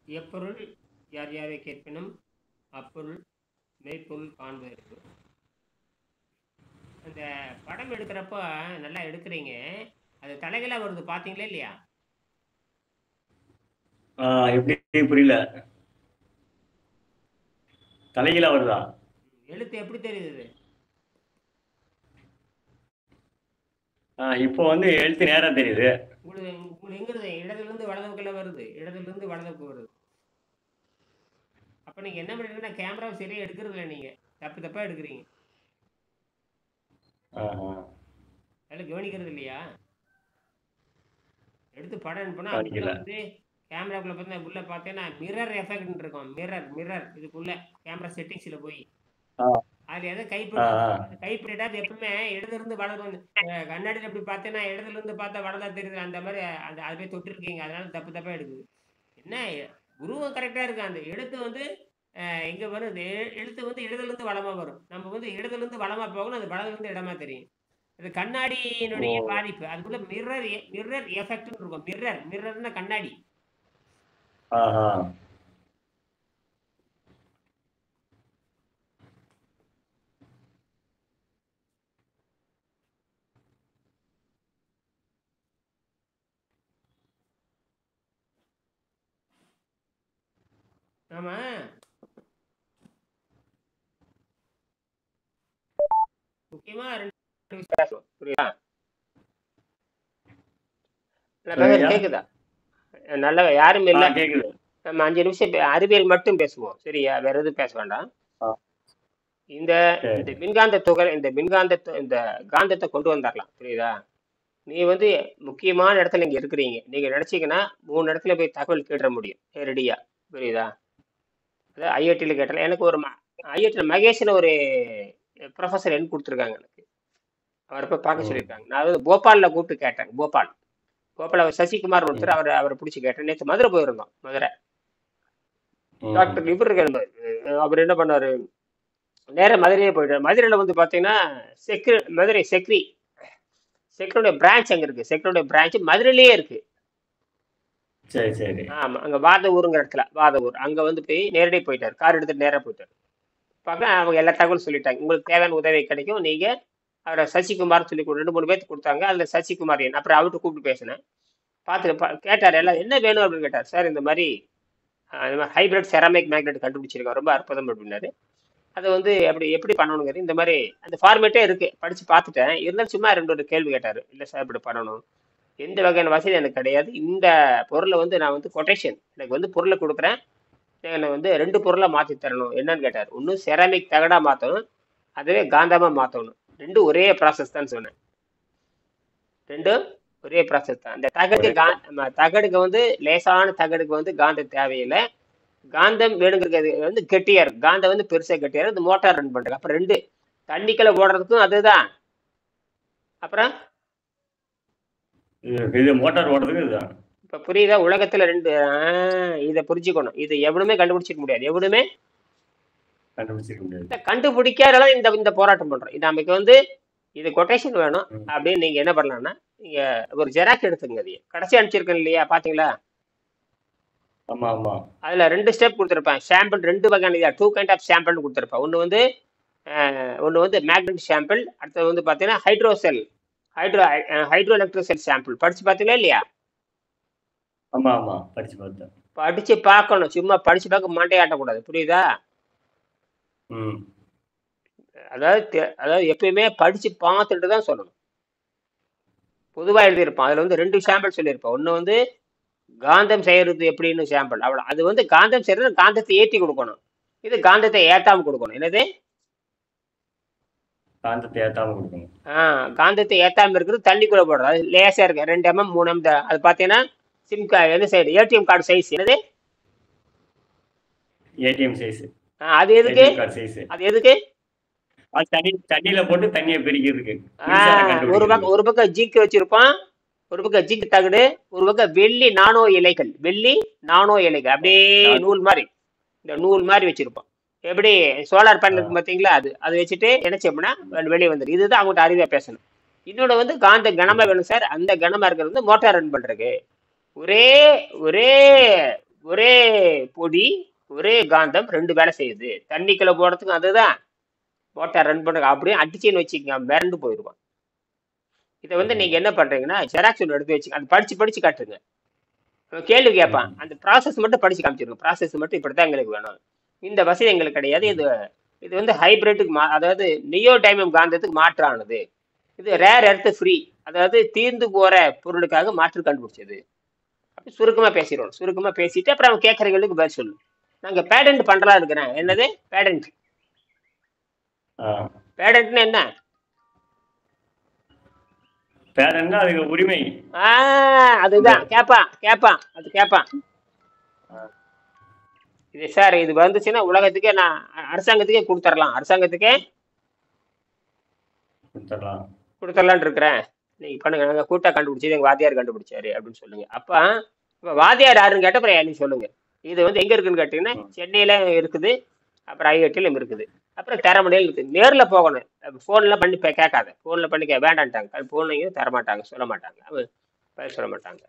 எப்பொருள் யார் யாரை கேட்பினும் அப்பொருள் மெய்ப்பொருள் காண்பதற்கு. அந்த படம் எடுக்கிறப்ப நல்லா எடுக்கிறீங்க. அது தலைகளாக வருது பார்த்தீங்களா இல்லையா? எப்படி புரியல? தலைகீழா வருதா? எழுத்து எப்படி தெரியுது? இப்போ வந்து எழுத்து நேரா தெரியுது. உங்களுக்கு உங்களுக்கு எங்கிறது இடதுலேருந்து வலதுக்குள்ள வருது, இடதுலேருந்து வலதுக்கு வருது. அப்போ நீங்கள் என்ன பண்ணுறீங்கன்னா கேமராவை சரியாக எடுக்கிறது இல்லை, நீங்கள் தப்பு தப்பாக எடுக்கிறீங்க. அதில் கவனிக்கிறது இல்லையா? எடுத்து படம் அனுப்புனா அதுக்குள்ளே கவனிக்கல. வந்து கேமராக்குள்ளே பார்த்தீங்கன்னா உள்ளே பார்த்தீங்கன்னா மிரர் எஃபெக்ட்னு இருக்கும். மிரர் இதுக்குள்ளே கேமரா செட்டிங்ஸில் போய் ஆ, அதில் எதை ஆ, கைப்பற்ற ஆ. அது கைப்பற்றிட்டா அது எப்பவுமே இடதுலேருந்து வலது வந்து கண்ணாடியில் எப்படி பார்த்தேன்னா இடதுலேருந்து பார்த்தா வலதா தெரியுது, அந்த மாதிரி அந்த அது போய் தொட்டிருக்கீங்க, அதனால தப்பு தப்பாக எடுக்குது. என்ன உருவம் கரெக்டாக இருக்கு, அந்த எழுத்து வந்து எங்கே வருது, எழுத்து வந்து இடதுலேருந்து வலமாக வரும். நம்ம வந்து இடதுலேருந்து வலமாக போகணும், அது வலதுலேருந்து இடமா தெரியும். அது ஓ. கண்ணாடியினுடைய பாதிப்பு. அதுக்குள்ள மிரர் எஃபெக்ட்னு இருக்கும். மிரர்னா கண்ணாடி. ஆஹா. ஆமா, முக்கியமா ரெண்டு விஷயம் பேசணும். புரியுதா? சரியா? கேக்குதா? நல்ல யாரும் இல்ல. கேக்குது. நம்ம 5 நிமிஷம் அறிவியல் மட்டும் பேசுவோம், சரியா? வேற எதுவும் பேச வேண்டாம். ஆ, இந்த இந்த சரி. மின்காந்த துகள், இந்த காந்தத்தை கொண்டு வந்துடலாம், புரியுதா? நீ வந்து முக்கியமான இடத்துல இங்க இருக்கிறீங்க, நீங்க நினைச்சீங்கன்னா 3 இடத்துல போய் தகவல் கேட்டுற முடியும் நேரடியா, புரியுதா? அதாவது ஐஐடியில் கேட்டால எனக்கு ஒரு ஐஐடியில் மகேஷ்னு ஒரு ப்ரொஃபஸர் எண் கொடுத்துருக்காங்க எனக்கு. அவரை போய் பார்க்க ம், சொல்லியிருக்காங்க. நான் வந்து போபாலில் கூப்பிட்டு கேட்டேன். போபால் அவர் சசிகுமார் ம், ஒருத்தர், அவரை பிடிச்சி கேட்டேன். நேற்று மதுரை போயிருந்தோம். மதுரை ம். டாக்டர் இவர் இருக்காரு. அவர் என்ன பண்ணாரு, நேரா மதுரையே போயிட்டார். மதுரையில் வந்து பார்த்தீங்கன்னா மதுரை செக்ரியோட பிரான்ச் அங்கே இருக்கு. செக்ரியோட பிரான்ச் மதுரையிலேயே இருக்கு. சரி, சரி. ஆமா, அங்கே வாதவூருங்கிற இடத்துல, வாதவூர் அங்கே வந்து போய் நேரடியாக போயிட்டார். கார் எடுத்துட்டு நேராக போயிட்டார். பார்க்க அவங்க எல்லா தகவலும் சொல்லிட்டாங்க. உங்களுக்கு தேவையான உதவி கிடைக்கும், நீங்க அவரை சசிகுமார் சொல்லி 2 3 பேர்த்து கொடுத்தாங்க. அதில் சசிகுமார் என். அப்புறம் அவர்கிட்ட கூப்பிட்டு பேசினேன். பார்த்துட்டு கேட்டார், எல்லாம் என்ன வேணும் அப்படின்னு கேட்டார். சார் இந்த மாதிரி ஹைபிரிட் செராமிக் மேக்னெட் கண்டுபிடிச்சிருக்கோம், ரொம்ப அற்புதம் அப்படின்னாரு. அதை வந்து எப்படி எப்படி பண்ணணுங்கிறது இந்த மாதிரி அந்த ஃபார்மேட்டே இருக்கு, படிச்சு பார்த்துட்டேன். இருந்தாலும் சும்மா 2 கேள்வி கேட்டார். இல்லை சார் இப்படி பண்ணணும், எந்த வகையான வசதி எனக்கு கிடையாது, இந்த பொருளை வந்து நான் வந்து கொட்டேஷன் எனக்கு வந்து பொருளை கொடுக்குறேன், என்னை வந்து 2 பொருளை மாற்றி தரணும். என்னன்னு கேட்டார். ஒன்று செராமிக் தகடா மாற்றணும், அதுவே காந்தமா மாற்றணும். 2 ஒரே ப்ராசஸ் தான் சொன்னேன். 2 ஒரே ப்ராசஸ் தான். இந்த ஒரே. தகடுக்கு வந்து லேசான தகடுக்கு வந்து காந்தம் தேவையில்லை. காந்தம் வேணுங்கிறது வந்து கெட்டியா இருக்கும். காந்தம் வந்து பெருசா கெட்டியா இருக்கும். இந்த மோட்டார் ரன் பண்றது. அப்புறம் 2 தண்ணிக்குள்ள ஓடுறதுக்கும் அதுதான். அப்புறம் இது மோட்டார் ஓடுறதுக்கு இதுதான். இப்ப புரியுதா? உலகத்துல 2 இதை புரிஞ்சுக்கணும். இது எவனுமே கண்டுபிடிச்சிக்க முடியாது. எவனுமே கண்டுபிடிச்சிக்க முடியாது. கண்டுபிடிக்காதனால இந்த இந்த போராட்டம் பண்றோம். இது நமக்கு வந்து இது கொட்டேஷன் வேணும் ம். அப்படின்னு நீங்க என்ன பண்ணலாம்னா, நீங்க ஒரு ஜெராக்ஸ் எடுத்துங்க. அது கடைசி அனுப்பிச்சிருக்கேன் இல்லையா, பாத்தீங்களா? ஆமா, ஆமா. அதுல 2 ஸ்டெப் கொடுத்துருப்பேன். சாம்பிள் 2 வகையான இதா 2 கைண்ட் ஆஃப் சாம்பிள் கொடுத்துருப்பேன். ஒன்று வந்து மேக்னெட் சாம்பிள், அடுத்தது வந்து பார்த்தீங்கன்னா ஹைட்ரோ எலக்ட்ரிக் செல் சாம்பிள். படிச்சு பார்த்தீங்களா இல்லையா? ஆமா, ஆமா. படிச்சு பார்த்தேன். படிச்சு பார்க்கணும், சும்மா படிச்சு பார்க்க மாட்டையாட்டக்கூடாது, புரியுதா? ம். அதாவது எப்பயுமே படிச்சு பார்த்துட்டு தான் சொல்லணும். பொதுவாக எழுதியிருப்பான், அதில் வந்து 2 சாம்பிள் சொல்லியிருப்பான். ஒன்று வந்து காந்தம் செய்யறது எப்படின்னு சாம்பிள், அவ்வளோ. அது வந்து காந்தம் செய்யறது காந்தத்தை ஏற்றி கொடுக்கணும், இது காந்தத்தை ஏத்தாம கொடுக்கணும். என்னது? காந்தத்தை ஏத்தாம கொடுக்கணும். காந்தத்தை ஏத்தாம இருக்கிறது தண்ணிக்குள்ள போடுறது. அது லேசா இருக்கு, 2 mm 3 mm. அது பார்த்தீங்கன்னா என்ன சைடு ஏடிஎம் கார்டு சைஸ். என்னது? ATM size. அது எதுக்கு? ATM card size. அது எதுக்கு? அது தண்ணியில போட்டு தண்ணியை பிரிக்கிறதுக்கு. ஒரு பக்கம் ஜிங்க் வச்சிருப்பான், ஒரு பக்கம் ஜிங்க் தகடு, ஒரு பக்கம் வெள்ளி நானோ இலைகள். அப்படியே நூல் மாதிரி, இந்த நூல் மாதிரி வச்சிருப்பான். எப்படி சோலார் பேனல் இருக்கு பார்த்தீங்களா, அது வச்சுட்டு என்ன செய்யணும்னா வெளியே வந்துடும். இதுதான் அவங்கள்ட்ட அறிவா பேசணும். இன்னொன்று வந்து காந்த கனமா வேணும் சார். அந்த கனமா இருக்கிறது வந்து மோட்டார் ரன் பண்றதுக்கு. ஒரே ஒரே ஒரே பொடி ஒரே காந்தம் ரெண்டு வேலை செய்யுது. தண்ணிக்குள்ள போறதுக்கும் அதுதான், மோட்டார் ரன் பண்ணுறது அப்படியே அடிச்சுன்னு வச்சுக்கோங்க, மிரண்டு போயிடுவான். இதை வந்து நீங்க என்ன பண்றீங்கன்னா ஜெராக்ஸ் ஒன்று எடுத்து வச்சுக்க, அது படிச்சு படிச்சு காட்டுங்க. கேள்வி கேட்பான், அந்த ப்ராசஸ் மட்டும் படிச்சு காமிச்சிருங்க. ப்ராசஸ் மட்டும் இப்படித்தான் எங்களுக்கு வேணும், இந்த வசதி எங்களுக்கு கிடையாது. இது இது வந்து ஹைபிரிட்டுக்கு அதாவது நியோடைமியம் காந்தத்துக்கு மாற்றானது. இது ரேர் எர்த் ஃப்ரீ, அதாவது தீர்ந்து போற பொருளுக்காக மாற்று கண்டுபிடிச்சது. அப்படி சுருக்கமா பேசிடுவோம். சுருக்கமா பேசிட்டு அப்புறம் அவங்க கேட்கறவங்களுக்கு பதில் சொல்லு. நாங்க பேடன்ட் பண்றதா இருக்கிறேன். என்னது பேடன்ட்? பேடன்ட்னா என்ன? பேரன்னா அதுக்கு உரிமை. அதுதான் கேட்பான் அது கேட்பான். இது சார் இது வந்துச்சுன்னா உலகத்துக்கே நான் அரசாங்கத்துக்கே கொடுத்துடலாம், அரசாங்கத்துக்கே கொடுத்துடலான் இருக்கிறேன். நீங்க பண்ணுங்க, நாங்க கூட்டா கண்டுபிடிச்சது எங்க வாத்தியார் கண்டுபிடிச்சாரு அப்படின்னு சொல்லுங்க. அப்ப இப்ப வாத்தியார் யாருன்னு கேட்ட அப்புறம் நீ சொல்லுங்க. இது வந்து எங்க இருக்குன்னு கேட்டீங்கன்னா சென்னையில இருக்குது, அப்புறம் ஐஐடியிலும் இருக்குது, அப்புறம் தரமணியில் இருக்குது. நேரில் போகணும், ஃபோன்ல பண்ணி கேட்காத. ஃபோன்ல பண்ணி வேண்டான்ட்டாங்க, ஃபோனையும் தரமாட்டாங்க, சொல்ல மாட்டாங்க, பதில் சொல்ல மாட்டாங்க.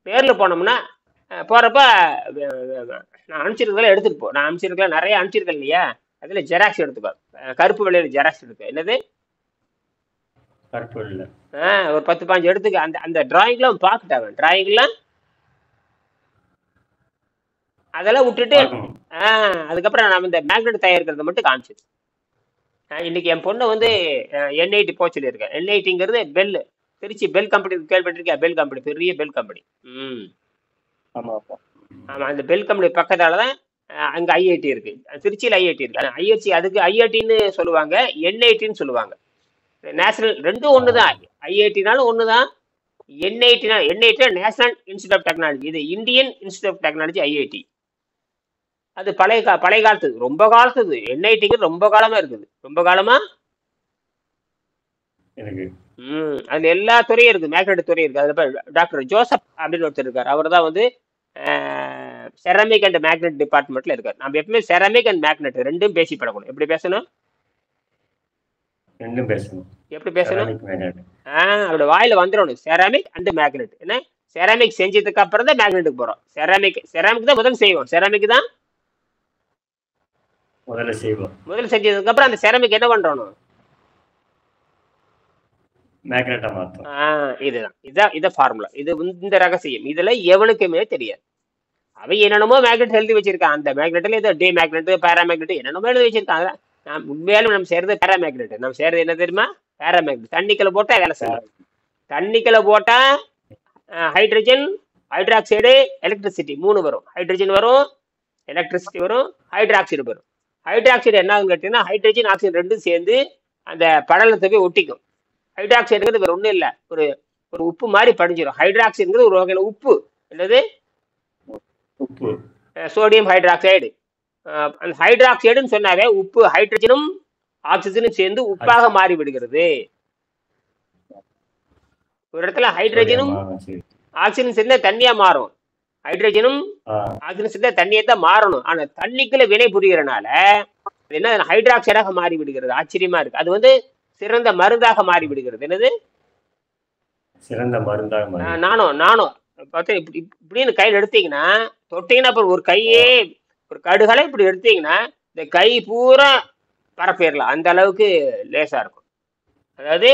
நேரில் போனோம்னா போறப்ப நான் அனுப்பிச்சிருக்கெல்லாம் எடுத்துட்டு போ. நான் அனுப்பிச்சிருக்கலாம், நிறைய அனுப்பிச்சிருக்கேன் இல்லையா, அதுல ஜெராக்ஸ் எடுத்துக்கோ. கருப்பு வெள்ளையில ஜெராக்ஸ் எடுத்துக்கோ. என்னது கருப்பு வெள்ளை? ஒரு 10-15 எடுத்துக்க. அந்த அந்த டிராயிங்லாம் பார்த்துட்டாங்க. டிராயிங்லாம் அதெல்லாம் விட்டுட்டு அதுக்கப்புறம் நம்ம இந்த மேக்னெட் தயாரிக்கிறத மட்டும் காமிச்சது. இன்னைக்கு என் பொண்ணு வந்து N80 போக சொல்லியிருக்கேன். N80ங்கிறது பெல், திருச்சி பெல் கம்பெனி கேள்விப்பட்டிருக்கேன். பெல் கம்பெனி, பெரிய பெல் கம்பெனி. ஆமா, அந்த பெல் கம்பெனி பக்கத்தால தான் அங்க ஐஐடி இருக்கு. திருச்சியில் ஐஐடி இருக்கு. ஐஐடி அதுக்கு ஐஐடின்னு சொல்லுவாங்க, N80ன்னு சொல்லுவாங்க. நேஷனல் ரெண்டும் ஒண்ணுதான். ஐஐடினாலும் ஒண்ணுதான், N80 national institute of technology, இது Indian institute of technology IIT. அது பழைய காலத்து, ரொம்ப காலத்துது. N80க்கு ரொம்ப காலமா இருக்குது, ரொம்ப காலமா இருக்கு. அதுல எல்லா துறையும் இருக்கு, மேக்னெட் துறையும் இருக்கு. அதுல டாக்டர் ஜோசப் அப்படின்னு ஒருத்தர் இருக்காரு. அவர் தான் வந்து செராமிக் அண்ட் மேக்னெட் டிபார்ட்மெண்ட்ல இருக்காரு. நம்ம எப்பவுமே செராமிக் அண்ட் மேக்னெட் ரெண்டும் பேசி பழகணும். எப்படி பேசணும்? ரெண்டும் பேசணும். எப்படி பேசணும்? அவரோட வாயில வந்துடணும் செராமிக் அண்ட் மேக்னெட். என்ன, செராமிக் செஞ்சதுக்கு அப்புறம் தான் மேக்னெட்டுக்கு போறோம். செராமிக் தான் முதல்ல செய்வோம். செராமிக் தான் முதல்ல செய்வோம். முதல்ல செஞ்சதுக்கு அப்புறம் அந்த செராமிக் என்ன பண்றோம்? மேக்னெட்டா மாத்தோம். இதுதான் ஃபார்முலா. இது இந்த ரகசியம் இதுல எவனுக்குமே தெரியாது. அவன் என்னென்னமோ மேக்னெட் எழுதி வச்சிருக்கான். அந்த மேக்னெட்ல ஏதோ டே மேக்னெட், பேரா மேக்னெட் என்னென்னமோ எழுதி வச்சிருக்கான். நான் உண்மையாலும் நம்ம செய்யறது பேரா மேக்னெட். நம்ம செய்யறது என்ன தெரியுமா? பேரா மேக்னெட். தண்ணிக்குள்ள போட்டா வேலை செய்யும். தண்ணிக்குள்ள போட்டா ஹைட்ரஜன், ஹைட்ராக்சைடு, எலக்ட்ரிசிட்டி 3 வரும். ஹைட்ரஜன் வரும், எலக்ட்ரிசிட்டி வரும், ஹைட்ராக்சைடு வரும். ஹைட்ராக்சைடு என்னன்னு கேட்டீங்கன்னா ஹைட்ரஜன் ஆக்சிஜன் ரெண்டும் சேர்ந்து அந்த படலத்தை போய் ஒட்டிக்கும். ஹைட்ராக்சைடுங்கிறது வேற ஒன்றும் இல்லை, ஒரு ஒரு உப்பு மாதிரி படிஞ்சிடும். ஹைட்ராக்சைடுங்கிறது ஒரு வகையில உப்பு. என்னது? உப்பு. Sodium hydroxide. அந்த ஹைட்ராக்சைடுன்னு சொன்னாவே உப்பு, ஹைட்ரஜனும் ஆக்சிஜனும் சேர்ந்து உப்பாக மாறி விடுகிறது. ஒரு இடத்துல ஹைட்ரஜனும் ஆக்சிஜனும் சேர்ந்தா தண்ணியா மாறும். ஹைட்ரஜனும் ஆக்சிஜனும் சேர்ந்தா தண்ணியை தான் மாறணும். ஆனா தண்ணிக்குள்ள வினை புரியறனால என்ன ஹைட்ராக்சைடாக மாறி விடுகிறது. ஆச்சரியமா இருக்கு. அது வந்து சிறந்த மருந்தாக மாறி விடுகிறது. என்னது? சிறந்த மருந்தாக. நானும் பார்த்தா இப்படின்னு கையில் எடுத்தீங்கன்னா, தொட்டீங்கன்னா அப்புறம் ஒரு கையே, ஒரு கடுகளை இப்படி எடுத்தீங்கன்னா இந்த கை பூரா பரப்பிடலாம். அந்த அளவுக்கு லேசா இருக்கும். அதாவது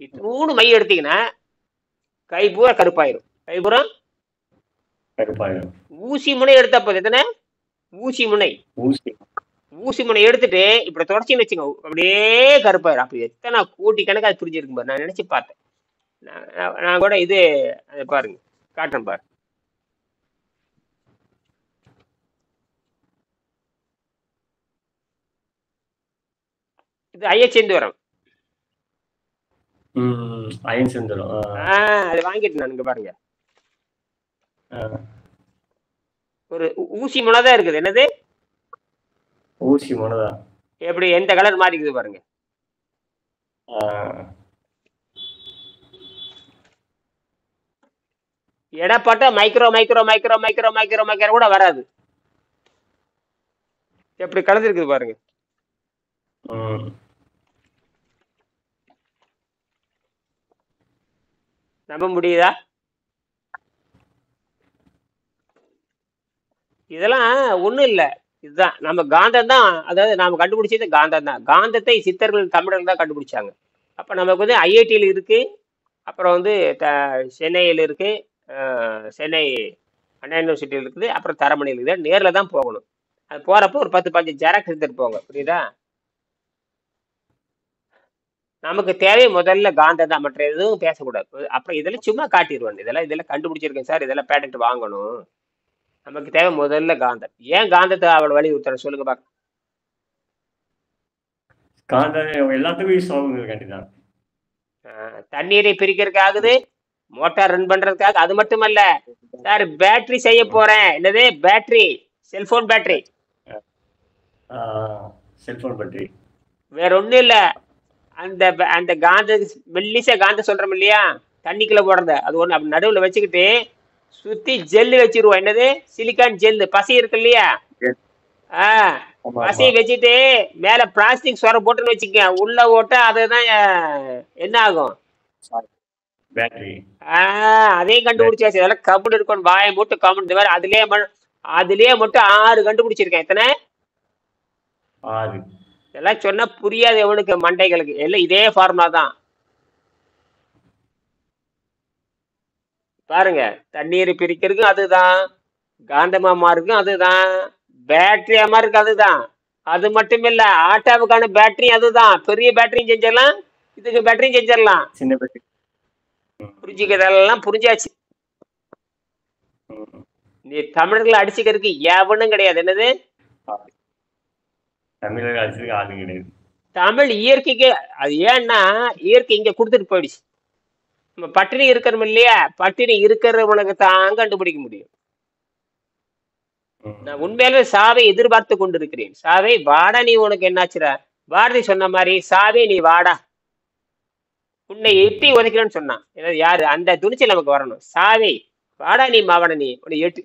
இத்தூணு மை எடுத்தீங்கன்னா கை பூரா கருப்பாயிரும். கை பூரா கருப்பாயிரும். ஊசி முனை எடுத்தா போது எத்தனை ஊசி முனை எடுத்துட்டு இப்படி தொடச்சின்னு வச்சுங்க, அப்படியே கருப்பாயிரும். அப்படி எத்தனை கோட்டி கணக்கு அது புரிஞ்சிருக்கும் பாரு. நான் நினைச்சு பார்த்தேன். நான் கூட இது பாருங்க, காட்டுறேன் பாரு. இது ஐயச்சேந்துவரம். அது வாங்கிட்டு நான் இங்க பாருங்க, ஒரு ஊசி முனைதான் இருக்குது. என்னது? ஊசி முனைதான். எப்படி எந்த கலர் மாறி இருக்குது பாருங்க. எடப்பட்ட micro micro micro micro micro micro கூட வராது. எப்படி கலந்துருக்குது பாருங்க. நம்ப முடியுதா? இதெல்லாம் ஒண்ணும் இல்ல. இதுதான் நம்ம காந்தம் தான். அதாவது நாம கண்டுபிடிச்சது காந்தம் தான். காந்தத்தை சித்தர்கள் தமிழர்கள் தான் கண்டுபிடிச்சாங்க. அப்ப நமக்கு வந்து ஐஐடியில் இருக்கு. அப்புறம் வந்து சென்னையில் இருக்கு. சென்னை அண்ணா யூனிவர்சிட்டியில் இருக்குது. அப்புறம் தரமணியில் இருக்குது. நேர்ல தான் போகணும். அது போறப்போ ஒரு 10 15 ஜெராக்ஸ் எடுத்துட்டு போங்க. புரியுதா? நமக்கு தேவை முதல்ல காந்தம் தான். மற்ற எதுவும் பேசக்கூடாது. அப்புறம் இதெல்லாம் சும்மா காட்டிடுவாங்க. இதெல்லாம் கண்டுபிடிச்சிருக்கேன் சார். இதெல்லாம் பேட்டன்ட் வாங்கணும். நமக்கு தேவை முதல்ல காந்தம். ஏன் காந்தத்தை அவள் வலியுறுத்துற சொல்லுங்க பார்க்கலாம். காந்தம் எல்லாத்துக்கும் யூஸ் ஆகுங்க கண்டிப்பா. தண்ணீரை பிரிக்கிறதுக்கு ஆகுது, மோட்டார் ரன் பண்றதுக்காக. அது மட்டுமல்ல சார், பேட்டரி செய்ய போறேன். என்னது battery? Cellphone battery. Cellphone battery வேற ஒண்ணும் இல்ல. அந்த அந்த காந்த மெல்லிசா காந்த சொல்றோம் இல்லையா, தண்ணிக்குள்ள போடுறது. அது ஒண்ணு அப்படி நடுவுல வச்சுக்கிட்டு சுத்தி ஜெல்லு வச்சிருவோம். என்னது? Silicon gel. பசி இருக்கு இல்லையா? பசியை வச்சுட்டு மேல பிளாஸ்டிக் சொர போட்டுன்னு வச்சுக்க. உள்ள ஓட்ட அதுதான் என்ன ஆகும்? பேட்டரி. அதையும் கண்டுபிடிச்சாச்சு. அதெல்லாம் கபடி இருக்கும். வாயை மூட்டு கபடி. இந்த மாதிரி அதுலயே மட்டும் 6 கண்டுபிடிச்சிருக்கேன். எத்தனை? 6. இதெல்லாம் சொன்னா புரியாது எவனுக்கு, மண்டைகளுக்கு. எல்லாம் இதே ஃபார்முலா தான். பாருங்க, தண்ணீர் பிரிக்கிறதுக்கும் அதுதான், காந்தமாமா இருக்கும் அதுதான், பேட்டரியாமா இருக்கு அதுதான். அது மட்டும் இல்ல, ஆட்டாவுக்கான பேட்டரி அதுதான். பெரிய பேட்டரியும் செஞ்சிடலாம், இதுக்கு பேட்டரியும் செஞ்சிடலாம். சின்ன பேட்டரி. புரிஞ்சுக்கிறதெல்லாம் புரிஞ்சாச்சு. நீ தமிழர்களை அடிச்சுக்கிறதுக்கு எவனும் கிடையாது. என்னது? தமிழர்கள் அடிச்சிருக்க ஆளு கிடையாது. தமிழ் இயற்கைக்கு அது ஏன்னா இயற்கை இங்க கொடுத்துட்டு போயிடுச்சு. நம்ம பட்டினி இருக்கிறோம் இல்லையா, பட்டினி இருக்கிறவனுக்கு தான் கண்டுபிடிக்க முடியும். நான் உண்மையில சாவை எதிர்பார்த்து கொண்டிருக்கிறேன். சாவை வாடா, நீ உனக்கு என்னாச்சுரா? பாரதி சொன்ன மாதிரி சாவே நீ வாடா, உன்னை எட்டி உதைக்கிறேன்னு சொன்னான். யாரு? அந்த துணிச்சல் நமக்கு வரணும். சாவை வாடா, நீ மாவட, நீ உன்னை எட்டி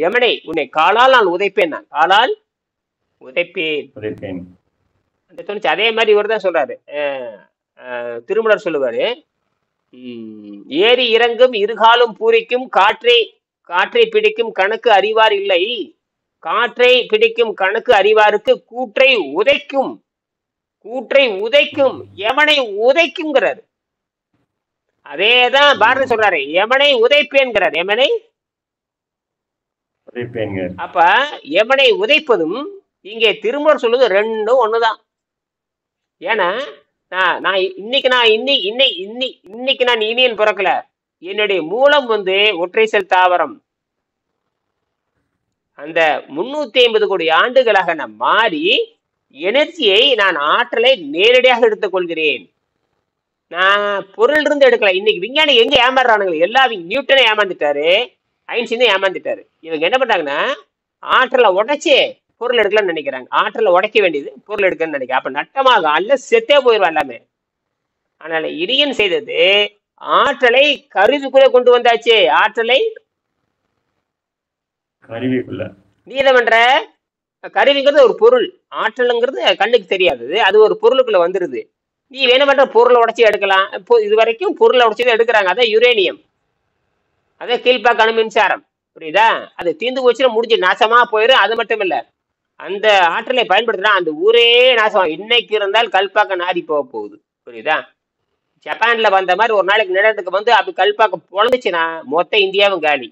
யமனை உன்னை காலால் நான் உதைப்பேன், நான் காலால் உதைப்பேன். அந்த துணிச்சு அதே மாதிரி இவர் தான் சொல்றாரு. திருமலர் சொல்லுவாரு, ஏறி இறங்கும் இருகாலும் பூரிக்கும் காற்றை பிடிக்கும் கணக்கு அறிவார் இல்லை, காற்றை பிடிக்கும் கணக்கு அறிவாருக்கு கூற்றை உதைக்கும் யமனை உதைக்குங்கிறாரு. அதேதான் பாரதி சொல்றாரு, யமனை உதைப்பேன்கிறார். யமனை அப்ப யமனை உதைப்பதும் இங்கே திருமூலர் சொல்லுது ரெண்டும் ஒண்ணுதான். ஏன்னா இன்னைக்கு நான் இனியன் பிறக்கல. என்னுடைய மூலம் வந்து ஒற்றை செல் தாவரம். அந்த 350 கோடி ஆண்டுகளாக நான் மாறி எனர்ஜியை, நான் ஆற்றலை நேரடியாக எடுத்துக் கொள்கிறேன். நான் பொருள் இருந்து எடுக்கல. இன்னைக்கு விஞ்ஞானி எங்க ஏமாறுறானுங்க? எல்லா நியூட்டனை ஏமாந்துட்டாரு, ஐன்ஸ்டீனை ஏமாந்துட்டாரு. இவங்க என்ன பண்றாங்கன்னா, ஆற்றலை உடைச்சு பொருள் எடுக்கலாம்னு நினைக்கிறாங்க. ஆற்றலை உடைக்க வேண்டியது பொருள் எடுக்கணும்னு நினைக்கிறேன். அப்ப நட்டமாக அல்ல, செத்தே போயிடுவா எல்லாமே. அதனால இடியன் செய்தது ஆற்றலை கருவிக்குள்ள கொண்டு வந்தாச்சு. ஆற்றலை கருவிக்குள்ள. நீ என்ன பண்ற? கருவிங்கிறது ஒரு பொருள், ஆற்றலுங்கிறது கண்ணுக்கு தெரியாதது, அது ஒரு பொருளுக்குள்ள வந்துருது. நீ என்ன பண்ற? பொருளை உடைச்சி எடுக்கலாம். இது வரைக்கும் பொருளை உடைச்சி எடுக்கிறாங்க. அதான் யுரேனியம், அதான் கீழ்பாக்க அணு மின்சாரம். புரியுதா? அது தீர்ந்து போச்சுன்னா முடிஞ்சு நாசமா போயிடும். அது மட்டும் இல்ல, அந்த ஆற்றலை பயன்படுத்தினா அந்த ஊரே நாசம். இன்னைக்கு இருந்தால் கல்பாக்க நாடி போக போகுது. புரியுதா? ஜப்பான்ல வந்த மாதிரி ஒரு நாளைக்கு நிலத்துக்கு வந்து அப்படி கல்பாக்க பொழந்துச்சுன்னா மொத்த இந்தியாவும் காலி,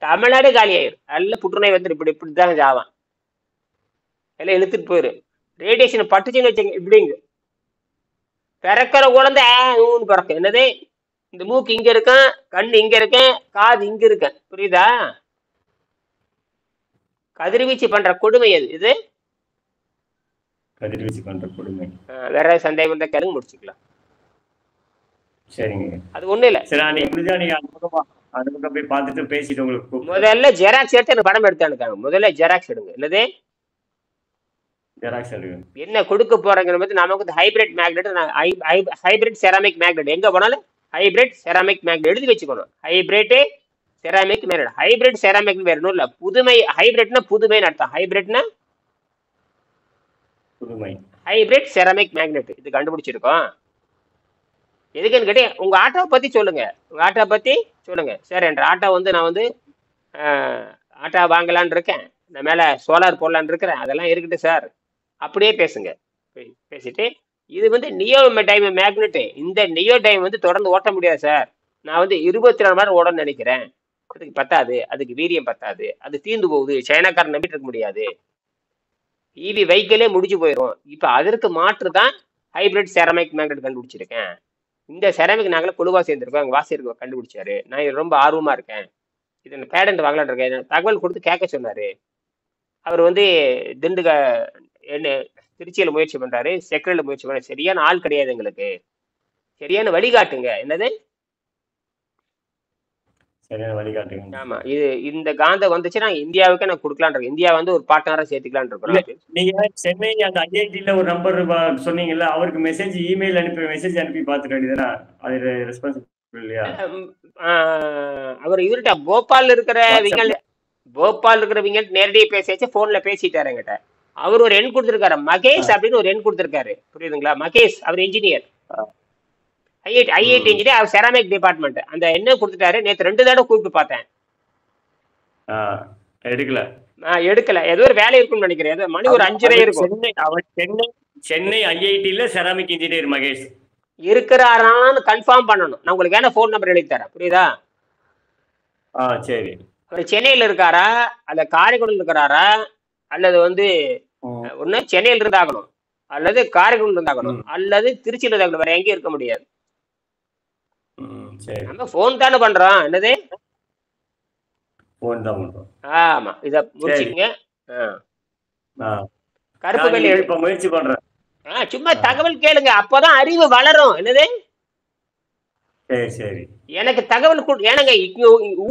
தமிழ்நாடு காலி ஆயிரும். நல்ல புற்றுநோய் வந்துடும். இப்படிதான் ஜாவான் எல்லாம் இழுத்துட்டு போயிரு. ரேடியேஷன் பட்டுச்சுன்னு வச்சுங்க, இப்படிங்க பிறக்கிற குழந்தை பிறக்கும். என்னது? இந்த மூக்கு இங்க இருக்கேன், கண்ணு இங்க இருக்கேன், காது இங்க இருக்கேன். புரியுதா? கதிர்வீச்சு பண்ற கொடுமை அது. இது கதிர்வீச்சு பண்ற கொடுமை. வேற சந்தேகம் இருந்தா கேளுங்க, முடிச்சுக்கலாம். சரிங்க, அது ஒண்ணு இல்ல. சரி, நீங்க முடிஞ்சா நீங்க அந்த பக்கம் போய் பார்த்துட்டு பேசிட்டு உங்களுக்கு முதல்ல ஜெராக்ஸ் எடுத்து எனக்கு படம் எடுத்து அனுப்புங்க. முதல்ல ஜெராக்ஸ் எடுங்க. என்னது ஜெராக்ஸ் எடுங்க? என்ன கொடுக்க போறேங்கிற மாதிரி நமக்கு hybrid magnet, hybrid ceramic magnet எங்க போனாலும் ஹைபிரிட் செராமிக் மேக்னெட் எழுதி வச்சுக்கணும். Hybrid ceramic magnet. Hybrid ceramic வேற ஒன்றும் இல்ல, புதுமை. ஹைபிரிட்னா புதுமைன்னு அர்த்தம். ஹைபிரிட்னா புதுமை. ஹைபிரிட் செராமிக் மேக்னெட் இது கண்டுபிடிச்சிருக்கோம். எதுக்குன்னு கேட்டேன். உங்க ஆட்டோவை பத்தி சொல்லுங்க. உங்க ஆட்டோவை பத்தி சொல்லுங்க சார். என்ற ஆட்டோ வந்து நான் வந்து ஆட்டா வாங்கலான்னு இருக்கேன், நான் மேலே சோலார் போடலான்னு இருக்கிறேன், அதெல்லாம் இருக்கட்டும் சார். அப்படியே பேசுங்க. பேசிட்டு இது வந்து நியோ டைம் மேக்னெட்டு, இந்த நியோ டைம் வந்து தொடர்ந்து ஓட்ட முடியாது சார். நான் வந்து 24 மணி நேரம் ஓடணும்னு நினைக்கிறேன். அதுக்கு பத்தாது, அதுக்கு வீரியம் பத்தாது, அது தீர்ந்து போகுது, சைனாக்காரன் நம்பிட்டு இருக்க முடியாது, இவி வெஹிக்கிளே முடிஞ்சு போயிடும். இப்போ அதற்கு மாற்று தான் ஹைபிரிட் செரமிக் மேக்னெட் கண்டுபிடிச்சிருக்கேன். இந்த செரமிக் நாங்களே குழுவா சேர்ந்துருக்கோம், எங்கள் வாசியருக்கு கண்டுபிடிச்சாரு. நான் இது ரொம்ப ஆர்வமா இருக்கேன், இது பேடன்ட் வாங்கலான்னு இருக்கேன். தகவல் கொடுத்து கேட்க சொன்னாரு. அவர் வந்து திண்டுக என்ன திருச்சியில் முயற்சி பண்றாரு, செக்கரில் முயற்சி பண்றாரு. சரியான ஆள் கிடையாது எங்களுக்கு, சரியான வழிகாட்டுங்க. என்னது சரியான வழிகாட்டுங்க. ஆமா, இது இந்த காந்தம் வந்துச்சுன்னா இந்தியாவுக்கு நான் கொடுக்கலான் இருக்கேன். இந்தியா வந்து ஒரு பார்ட்னரா சேர்த்துக்கலான் இருக்கிறோம். நீங்க சென்னை அந்த ஐஐடில ஒரு நம்பர் சொன்னீங்கல்ல, அவருக்கு மெசேஜ் இமெயில் அனுப்பி மெசேஜ் அனுப்பி பார்த்துக்க வேண்டியதுனா, அது ரெஸ்பான்சிபிள் இல்லையா? அவர் இவர்கிட்ட போபால் இருக்கிறவங்க, போபால் இருக்கிறவங்க நேரடியாக பேசியாச்சு, போன்ல பேசிட்டாரு என்கிட்ட. அவர் ஒரு எண் கொடுத்துருக்காரு, மகேஷ் அப்படின்னு ஒரு எண் கொடுத்துருக்காரு, புரியுதுங்களா? மகேஷ், அவர் இன்ஜினியர், ஐஐடி இன்ஜினியர், அவர் செராமிக் டிபார்ட்மெண்ட். அந்த எண்ணை கொடுத்துட்டாரு. நேற்று 2 தடவை கூப்பிட்டு பார்த்தேன், எடுக்கல. ஏதோ ஒரு வேலை இருக்கும்னு நினைக்கிறேன். ஏதோ மணி ஒரு 5:30 இருக்கும். சென்னை ஐஐடில செராமிக் இன்ஜினியர் மகேஷ் இருக்கிறாரான்னு கன்ஃபார்ம் பண்ணணும். நான் உங்களுக்கு வேணா ஃபோன் நம்பர் எழுதி தரேன், புரியுதா? சரி. அவர் சென்னையில் இருக்காரா, அல்ல காரைக்குடியில் இருக்கிறாரா, அல்லது வந்து ஒன்று சென்னையில் இருந்தாகணும், அல்லது காரைக்குடியில் இருந்தாகணும், அல்லது திருச்சியில் இருந்தாகணும். வேற எங்கேயும் இருக்க முடியாது. நம்ம ஃபோன் தானே பண்றோம். என்னது ஆமா, இத முடிச்சுக்கங்க. கருப்பு வெள்ளி முயற்சி பண்றேன். சும்மா தகவல் கேளுங்க, அப்பதான் அறிவு வளரும். என்னது சரி, எனக்கு தகவல் ஏனங்க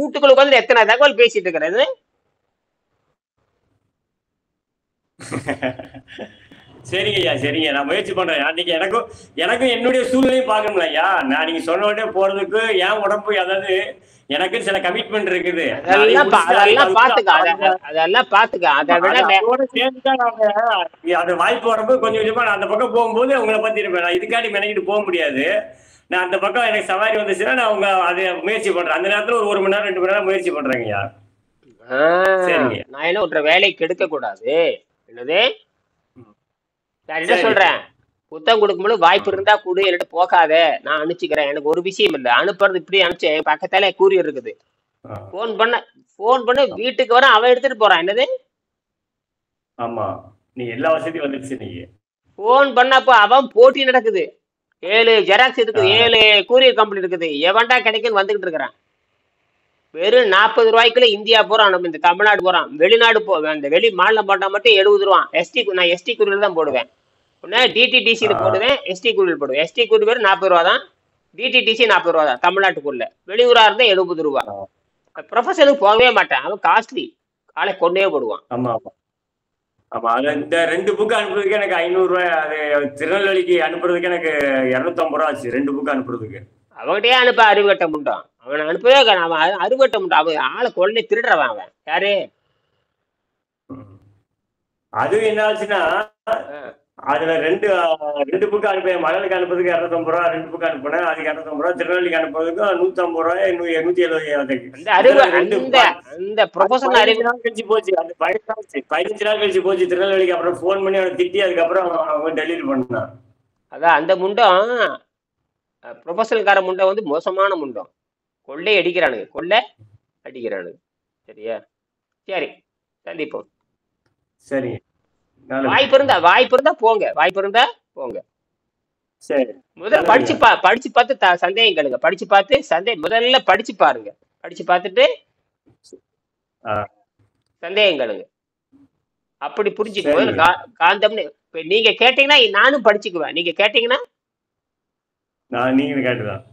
வீட்டுக்குள்ள உட்காந்து எத்தனை தகவல் பேசிட்டு இருக்கிறது. சரிங்க ஐயா, சரிங்க, நான் முயற்சி பண்றேன். அன்னைக்கு எனக்கும் என்னுடைய சூழ்நிலையும் பார்க்கணும்ல ஐயா. நான் நீங்க சொன்ன உடனே போறதுக்கு என் உடம்பு, அதாவது எனக்கு சில கமிட்மெண்ட் இருக்குது. அதெல்லாம் பாத்துக்க. அதை விட அது வாய்ப்பு வரப்போ கொஞ்சம் கொஞ்சமா நான் அந்த பக்கம் போகும்போது உங்களை பத்தி இருப்பேன். நான் இதுக்காண்டி மெனக்கிட்டு போக முடியாது. நான் அந்த பக்கம் எனக்கு சவாரி வந்துச்சுன்னா நான் உங்க அதை முயற்சி பண்றேன். அந்த நேரத்துல ஒரு 1 மணி நேரம் 2 மணி நேரம் முயற்சி பண்றேங்க ஐயா. சரிங்க, நான் என்ன ஒரு வேலை கெடுக்க கூடாது. என்னது நான் என்ன சொல்றேன், புத்தகம் கொடுக்கும்போது வாய்ப்பு இருந்தா கூடு, என்கிட்ட போகாத, நான் அனுப்பிச்சுக்கிறேன். எனக்கு ஒரு விஷயம் இல்லை, அனுப்புறது இப்படி அனுப்பிச்சு. என் பக்கத்தால கூரியர் இருக்குது, போன் பண்ண வீட்டுக்கு வர அவன் எடுத்துட்டு போறான். என்னது ஆமா, நீ எல்லா வசதியும் வந்துருச்சு. நீங்க போன் பண்ணப்போ அவன் போட்டி நடக்குது, 7 ஜெராக்ஸ் இருக்குது, 7 கூரியர் கம்பெனி இருக்குது, எவன்டா கிடைக்குன்னு வந்துகிட்டு இருக்கிறான். வெறும் 40 ரூபாய்க்குள்ள இந்தியா போறான், நம்ம இந்த தமிழ்நாடு போறான், வெளிநாடு அந்த வெளி மாநிலம் போட்டா மட்டும் 70 ரூபா. நான் எஸ்டி கூரியர் தான் போடுவேன். டிடிடிசியில போடுவேன், எஸ்டி கூரியர் போடுவேன். எஸ்டி கூரியர் 40 ரூபா தான், டிடிடிசி 40 ரூபா தான் தமிழ்நாட்டுக்குள்ள. வெளியூரா இருந்தா 70 ரூபா. ப்ரொஃபஷனுக்கு போகவே மாட்டேன், அவன் காஸ்ட்லி, காலை கொண்டே போடுவான். ஆமா ஆமா, இந்த 2 புக் அனுப்புறதுக்கு எனக்கு 500 ரூபாய். அது திருநெல்வேலிக்கு அனுப்புறதுக்கு எனக்கு 250 ரூபா ஆச்சு, 2 புக் அனுப்புறதுக்கு. அவன்கிட்டயே அனுப்ப அறிவுகட்ட முண்டான், அவனை அனுப்பவே அவன் அறிவுகட்ட முண்டான். அவன் ஆளை கொள்ளை திருடுறவன் அவன். யாரு அது என்ன ஆச்சுன்னா, அதுல 2 புக் அனுப்பேன். மகளுக்கு அனுப்புறதுக்கு 250 ரூபா 2 புக் அனுப்புனேன், அதுக்கு 250 ரூபா. திருநெல்வேலிக்கு அனுப்புறதுக்கு 150 ரூபாய், 170 கழிச்சு போச்சு. அந்த 15 நாள் கழிச்சு போச்சு திருநெல்வேலிக்கு. அப்புறம் போன் பண்ணி அவனை திட்டி அதுக்கப்புறம் அவன் டெலிவரி பண்ணான். அதான் அந்த முண்டம், ப்ரொஃபஷனல்கார முண்டம் வந்து மோசமான முண்டம். கொள்ளை அடிக்கிறானுங்க. சரியா? சரி, சந்திப்போம். சரி, வாய்ப்பு இருந்தா போங்க. சரி, முதல்ல படிச்சு பார்த்து சந்தேகம் கேளுங்க. முதல்ல படிச்சு பாருங்க. படிச்சு பார்த்துட்டு சந்தேகம் கேளுங்க. அப்படி புரிஞ்சுக்குவோம். காந்தம்னு நீங்க கேட்டீங்கன்னா நானும் படிச்சுக்குவேன். நீங்க கேட்டீங்கன்னா நீங்க கேட்டுதான்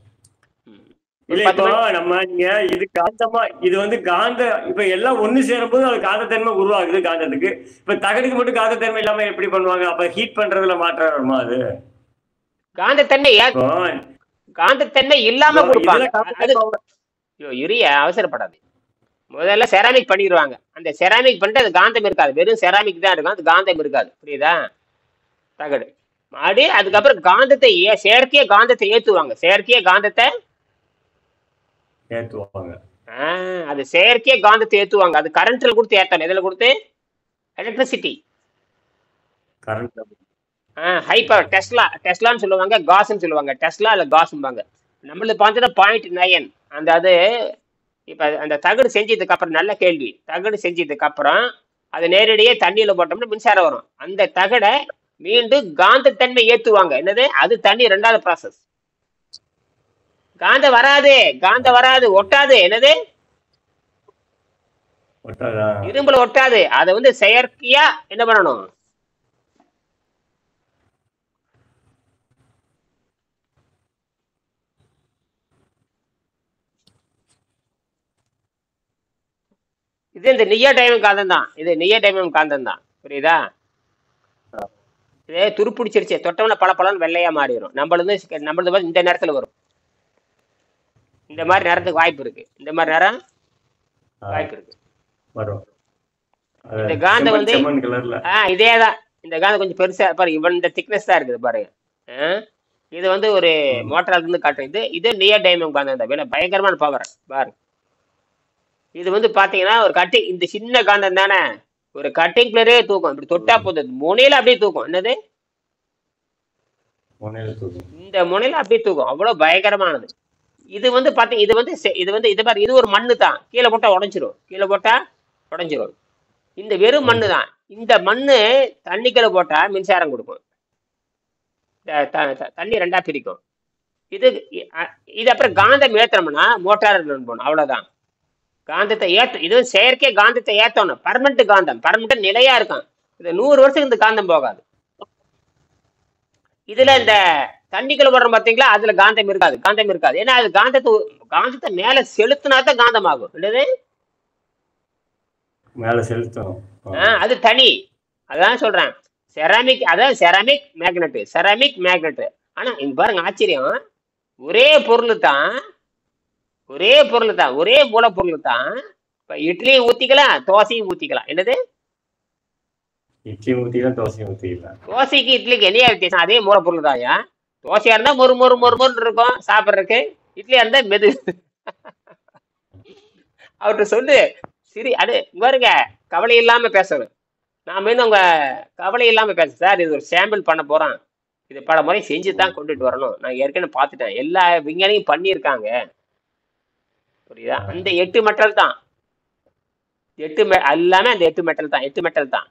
இல்ல. இப்போ நம்ம நீங்க இது காந்தமா, இது வந்து காந்த, இப்ப எல்லாம் ஒண்ணு சேரும்போது அது காந்தத்தன்மை உருவாகுது. காந்தத்துக்கு இப்ப தகடுக்கு மட்டும் காந்தத்தன்மை இல்லாம எப்படி பண்ணுவாங்க? அப்ப ஹீட் பண்றதுல மாற்றம் வருமா? அது காந்தத்தன்மை இல்லாம கொடுப்பாங்க. அவசரப்படாது. முதல்ல செராமிக் பண்ணிடுவாங்க. அந்த செராமிக் பண்ணிட்டு அது காந்தம் இருக்காது, வெறும் செராமிக் தான் இருக்கும், அது காந்தம் இருக்காது. புரியுதா? தகடு மாடி. அதுக்கப்புறம் செயற்கைய காந்தத்தை ஏத்துவாங்க. அது செயற்கையே காந்தத்தை ஏத்துவாங்க. அது கரண்ட்ல கொடுத்து ஏத்தணும். எதுல கொடுத்து? எலக்ட்ரிசிட்டி. கரண்ட். ஹை பவர் டெஸ்லான்னு சொல்லுவாங்க, காஸ்ன்னு சொல்லுவாங்க. டெஸ்லா இல்ல காஸ்ம்பாங்க. நம்மளுக்கு பார்த்தீங்கன்னா 0.9 அந்த அது. இப்ப அந்த தகடு செஞ்சதுக்கு அப்புறம், நல்ல கேள்வி, தகடு செஞ்சதுக்கு அப்புறம் அது நேரடியே தண்ணியில போட்டோம்னா மின்சாரம் வரும். அந்த தகடை மீண்டும் காந்தத்தன்மை ஏத்துவாங்க. என்னது அது? தண்ணி ரெண்டாவது ப்ராசஸ். காந்தம் வராது, ஒட்டாது. என்னது? இரும்புல ஒட்டாது. அதை வந்து செயற்கையா என்ன பண்ணணும்? இது இந்த நியோடைமியம் காந்தம் தான். இது நியோடைமியம் காந்தம் தான். புரியுதா? இதே துருப்பிடிச்சிருச்சு, தொட்டோம்னா பல வெள்ளையா மாறிடும். நம்மளது இந்த நேரத்துல வரும். இந்த மாதிரி நேரத்துக்கு வாய்ப்பு இருக்கு. இந்த மாதிரி நேரம் வாய்ப்பு இருக்கு. இந்த காந்தம் வந்து இதேதான். இந்த காந்தம் கொஞ்சம் பெருசா பாருங்க. இவன் இந்த திக்னஸ் தான் இருக்குது பாருங்க. இது வந்து ஒரு மோட்டார்ல இருந்து காட்டுறது. இது நியோடைமியம் காந்தம் தான். பயங்கரமான பவர் பாருங்க. இது வந்து பாத்தீங்கன்னா ஒரு கட்டிங், இந்த சின்ன காந்தம் தானே, ஒரு கட்டிங் பிளேரே தூக்கும். இப்படி தொட்டா போதும், முனையில அப்படியே தூக்கும். என்னது? இந்த முனையில அப்படியே தூக்கும். அவ்வளவு பயங்கரமானது. இது வந்து பாத்தீங்க, இது மாதிரி இது ஒரு மண்ணு தான். கீழே போட்டா உடைஞ்சிரும். இந்த வெறும் மண்ணு தான். இந்த மண்ணு தண்ணிக்குள்ள போட்டா மின்சாரம் கொடுக்கும். தண்ணி ரெண்டா பிரிக்கும். இது அப்புறம் காந்தம் ஏத்தனோம்னா மோட்டார் போகணும். அவ்வளவுதான். காந்தத்தை இது செயற்கை காந்தத்தை ஏத்தணும். பர்மனண்ட் நிலையா இருக்கும். இது 100 வருஷத்துக்கு இந்த காந்தம் போகாது. இதுல இந்த தண்ணிக்குள்ள போடுறோம் பாத்தீங்களா, அதுல காந்தம் இருக்காது. ஏன்னா அது காந்தத்தை மேல செலுத்தினா தான் காந்தம் ஆகும். இல்லது மேல செலுத்தணும். அது தனி. அதான் சொல்றேன். Ceramic magnet. ஆனா இங்க பாருங்க ஆச்சரியம். ஒரே மூலப்பொருள் தான். இப்ப இட்லியும் ஊத்திக்கலாம், தோசையும் ஊத்திக்கலாம். என்னது? இட்லி ஊத்திக்கலாம், தோசையும் ஊத்திக்கலாம். தோசைக்கு இட்லிக்கு என்ன வித்தியாசம்? அதே மூலப்பொருள் தான்யா. தோசையா இருந்தா மொறு இருக்கும் சாப்பிட்றதுக்கு. இட்லியா இருந்தா மெது. அவர்கிட்ட சொல்லு. சரி, அது பாருங்க, கவலை இல்லாம பேசணும். நான் மீண்டும் உங்க கவலை இல்லாம பேச சார். இது ஒரு சாம்பிள் பண்ண போறோம். இது பல முறை செஞ்சு தான் கொண்டுட்டு வரணும். நான் ஏற்கனவே பார்த்துட்டேன். எல்லா விஞ்ஞானியும் பண்ணியிருக்காங்க. புரியுதா? அந்த 8 மெட்டல் தான். எல்லாமே அந்த 8 மெட்டல் தான்.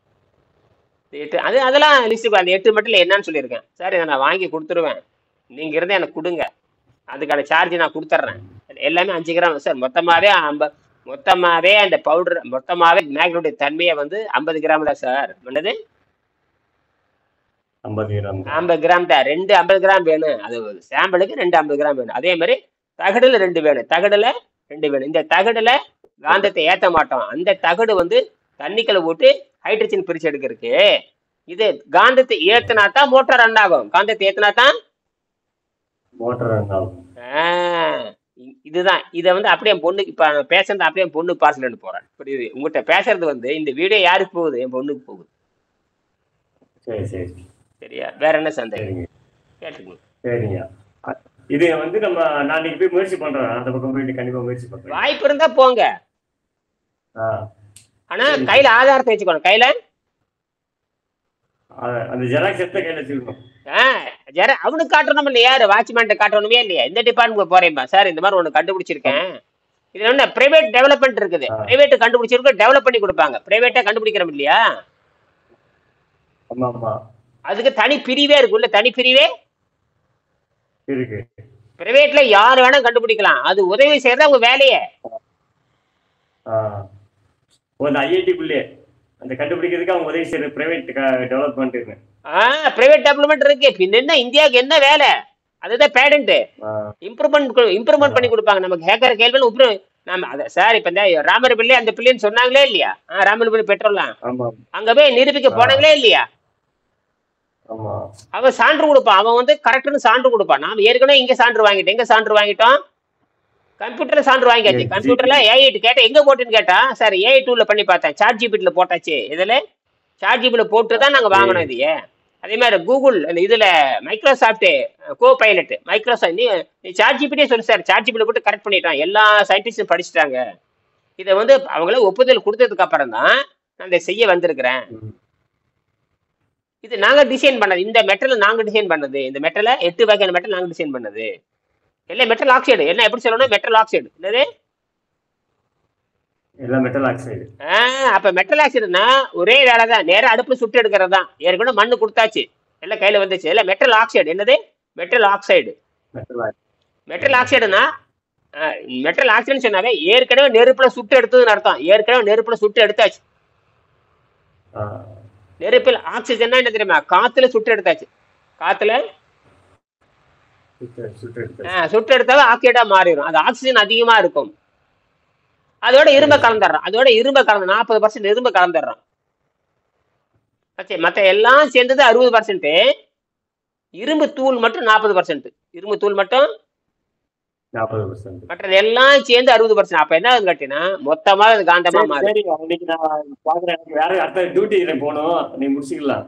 அதெல்லாம் லிஸ்ட். அந்த 8 மெட்டல் என்னன்னு சொல்லியிருக்கேன் சார். இதை நான் வாங்கி கொடுத்துருவேன். நீங்க இருந்தா எனக்கு கொடுங்க. அதுக்கான சார்ஜ் நான் கொடுத்துட்றேன். எல்லாமே 5 கிராம் சார். மொத்தமாவே அந்த பவுடர், மொத்தமாவே மேக்னெட்டுடைய தன்மையை வந்து 50 கிராம் தான் சார். என்னது? 50 கிராம் தான். 2 50 கிராம் வேணும். அது சாம்பிளுக்கு 2 50 கிராம் வேணும். அதே மாதிரி தகடுல 2 வேணும். இந்த தகடுல காந்தத்தை ஏத்த மாட்டோம். அந்த தகடு வந்து தண்ணிக்குள்ள போட்டு ஹைட்ரஜன் பிரிச்சு எடுக்கிறதுக்கு. இது காந்தத்தை ஏத்தினா தான் மோட்டார் ரன் ஆகும். காந்தத்தை ஏத்தினா தான் மோட்டார் ரன் ஆகும். இதுதான். இதை வந்து அப்படியே என் பொண்ணுக்கு, இப்ப பேசுறது அப்படியே என் பொண்ணுக்கு பார்சல் போறேன். புரியுது? உங்ககிட்ட பேசுறது வந்து இந்த வீடியோ யாருக்கு போகுது? என் பொண்ணுக்கு போகுது. சரியா? வேற என்ன சந்தேகம் கேட்டுக்கணும். சரிங்க. இது வந்து நான் இன்னைக்கு போய் முயற்சி பண்றேன். அந்த பக்கம் போயிட்டு கண்டிப்பா முயற்சி பண்றேன். வாய்ப்பு இருந்தா போங்க. ஆனா கையில ஆதாரத்தை வச்சுக்கணும். கையில அந்த ஜெராக்ஸ் எடுத்து கையில வச்சுக்கணும். அவனுக்கு காட்டணும் இல்லையா? வாட்ச்மேன் காட்டணுமே இல்லையா? இந்த டிபார்ட்மெண்ட் போறேன்பா சார், இந்த மாதிரி ஒண்ணு கண்டுபிடிச்சிருக்கேன். இதுல என்ன பிரைவேட் டெவலப்மெண்ட் இருக்குது. பிரைவேட் கண்டுபிடிச்சிருக்க, டெவலப் பண்ணி கொடுப்பாங்க. பிரைவேட்டா கண்டுபிடிக்கிறோம் இல்லையா? அதுக்கு தனி பிரிவே இருக்குல்ல. தனி பிரிவே இருக்கு. பிரைவேட்ல யாரு வேணா கண்டுபிடிக்கலாம். அது உதவி செய்யறது அவங்க வேலையே. ஐஐடிக்குள்ளே அந்த கண்டுபிடிக்கிறதுக்கு அவங்க உதவி செய்யறது பிரைவேட் டெவலப்மெண்ட் இருக்கு. பிரைவேட் டெவலப்மெண்ட் இருக்கு. பின்ன என்ன இந்தியாவுக்கு என்ன வேலை? அதுதான் பேடன்ட். இம்ப்ரூவ்மெண்ட் பண்ணி கொடுப்பாங்க. நமக்கு ஹேக்கர் கேள்வி நாம அத சார். இப்ப இந்த ராமர் பிள்ளை அந்த பிள்ளைன்னு சொன்னாங்களே இல்லையா? ராமர் பிள்ளை பெட்ரோல்லாம் அங்க போய் நிரூபிக்க போனாங்களே இல்லையா? அவன் சான்று கொடுப்பான். அவன் வந்து கரெக்ட்னு சான்று கொடுப்பான். நாம ஏற்கனவே இங்க சான்று வாங்கிட்டோம். எங்க சான்று வாங்கிட்டோம்? கம்ப்யூட்டர்ல சான்று வாங்கியாச்சு. கம்ப்யூட்டர்ல ஏஐ கேட்டா எங்க போட்டுன்னு கேட்டா, சார் ஏஐ டூல்ல பண்ணி பார்த்தேன். சாட் ஜிபிடில போட்டாச்சு. இதுல சாட் ஜிபிடில போட்டு தான் நாங்க வாங்கணும். இது அதே மாதிரி கூகுள் அந்த இதுல மைக்ரோசாஃப்ட் கோ பைலட் மைக்ரோசாஃப்ட் நீ சாட் ஜிபிடியே சொல்லு சார், சாட் ஜிபிடி போட்டு கரெக்ட் பண்ணிட்டான், எல்லா சயின்டிஸ்டும் படிச்சுட்டாங்க. இதை வந்து அவங்கள ஒப்புதல் கொடுத்ததுக்கு அப்புறம் தான் நான் இதை செய்ய வந்திருக்கிறேன். இது நாங்க டிசைன் பண்ணது, இந்த மெட்டல் நாங்க டிசைன் பண்ணது, இந்த மெட்டலை 8 வகையான மெட்டல் நாங்க டிசைன் பண்ணது. எல்லாம் மெட்டல் ஆக்சைடு, என்ன எப்படி சொல்லணும், மெட்டல் ஆக்சைடு என்னது, எல்லாம் மெட்டல் ஆக்சைடு. அப்ப மெட்டல் ஆக்சைடுனா ஒரே வேலை தான், நேரம் அடுப்புல சுட்டு எடுக்கிறது தான். ஏற்கனவே மண்ணு கொடுத்தாச்சு, எல்லாம் கையில வந்துச்சு. எல்லாம் மெட்டல் ஆக்சைடு. என்னது மெட்டல் ஆக்சைடு. மெட்டல் ஆக்சைடுனா மெட்டல் ஆக்சைடுன்னு சொன்னாவே ஏற்கனவே நெருப்புல சுட்டு எடுத்ததுன்னு அர்த்தம். ஏற்கனவே நெருப்புல சுட்டு எடுத்தாச்சு. நெருப்பில் ஆக்சிஜன் என்ன தெரியுமா, காத்துல சுட்டு எடுத்தாச்சு. காத்துல சுட்டு எடுத்தாலும் ஆக்சைடா மாறிடும். அது ஆக்சிஜன் அதிகமா இருக்கும். அதோட இரும்ப கலந்துடுறான், அதோட இரும்ப கலந்து 40% இரும்ப கலந்துடுறான். மற்ற எல்லாம் சேர்ந்தது 60%, இரும்பு தூள் மட்டும் 40%. இரும்பு தூள் மட்டும் 40%, மற்றது எல்லாம் சேர்ந்து 60%. அப்ப என்ன கேட்டீங்கன்னா மொத்தமா அது காந்தமா மாறும். வேற அடுத்த டியூட்டி போகணும், நீ முடிச்சுக்கலாம்.